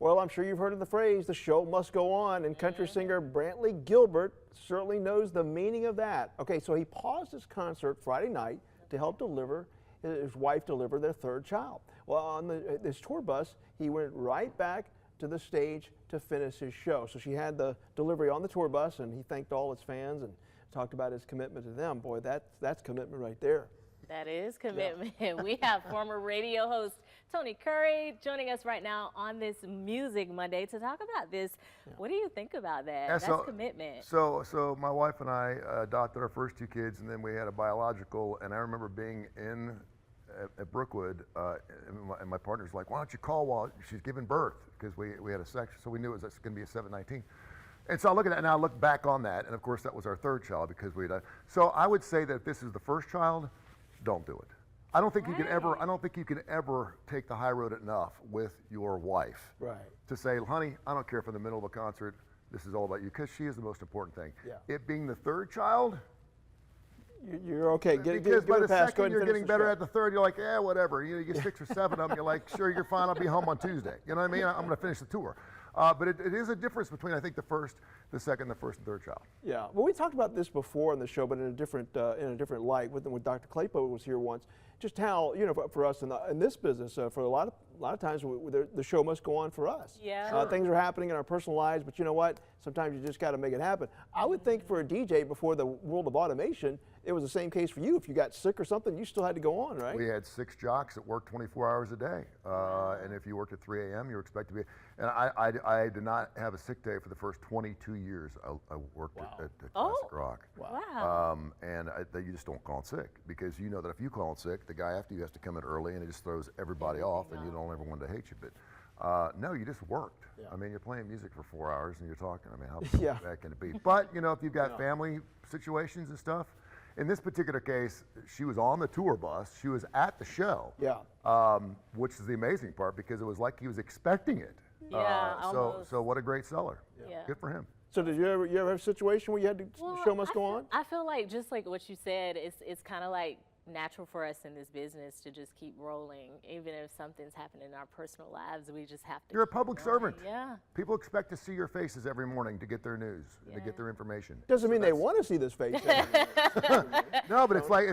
Well, I'm sure you've heard of the phrase, the show must go on, and country singer Brantley Gilbert certainly knows the meaning of that. Okay, so he paused his concert Friday night to help his wife deliver their third child. Well, on this tour bus, he went right back to the stage to finish his show. So she had the delivery on the tour bus, and he thanked all his fans and talked about his commitment to them. Boy, that's commitment right there. That is commitment. Yeah. We have former radio host Tony Kurre joining us right now on this Music Monday to talk about this. Yeah. What do you think about that? Yeah, That's commitment. So my wife and I adopted our first 2 kids, and then we had a biological. And I remember being at Brookwood, and my partner's like, "Why don't you call while she's giving birth?" Because we had a section, so we knew it was going to be a 719. And so I look at that, and I look back on that, and of course that was our third child because we had. So I would say that if this is the first child, don't do it. I don't think you can ever. I don't think you can ever take the high road enough with your wife. Right. To say, honey, I don't care if in the middle of a concert, this is all about you, because she is the most important thing. Yeah. It being the third child. You're okay. Because by the second you're getting better at the third, you're like, yeah, whatever. You get 6 or 7 of them. You're like, sure, you're fine. I'll be home on Tuesday. You know what I mean? I'm going to finish the tour. But it is a difference between, I think, the first, the second, the first, and third child. Yeah. Well, we talked about this before on the show, but in a different light. With Dr. Claypo was here once. Just how, you know, for us in this business, for a lot of times the show must go on for us. Yeah. Sure. Things are happening in our personal lives, but you know what? Sometimes you just got to make it happen. I would think for a DJ before the world of automation, it was the same case for you. If you got sick or something, you still had to go on, right? We had 6 jocks that worked 24 hours a day, and if you worked at 3 a.m., you were expected to be. And I did not have a sick day for the first 22 years I worked at Classic Rock. Wow. And you just don't call in sick, because you know that if you call in sick, the guy after you has to come in early, and it just throws everybody off, and you don't ever want to hate you. But no, you just worked. Yeah. I mean, you're playing music for 4 hours and you're talking. I mean, how bad can it be? But you know, if you've got family situations and stuff. In this particular case, she was on the tour bus. She was at the show. Yeah. Which is the amazing part, because it was like he was expecting it. Yeah. So what a great seller. Yeah. Good for him. So did you ever have a situation where you had to, the show must go on? I feel like, just like what you said, it's kind of like natural for us in this business to just keep rolling. Even if something's happening in our personal lives, we just have to. You're a public servant. Yeah. People expect to see your faces every morning to get their news, to get their information. Doesn't mean they want to see this face. No, but it's like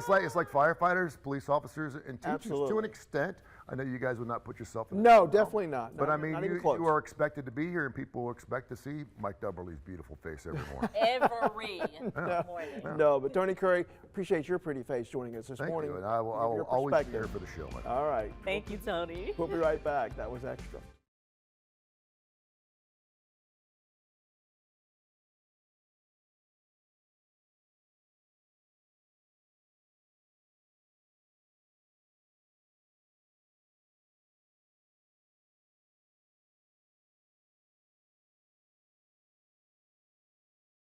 firefighters, police officers, and teachers. Absolutely. To an extent. I know you guys would not put yourself in. No, definitely not. But I mean, you are expected to be here, and people will expect to see Mike Dubberly's beautiful face every morning. Every morning. No, but Tony Kurre, appreciate your pretty face joining us this morning. Thank you, and I will always be here for the show. All right. Thank you, Tony. We'll be right back. That was Extra.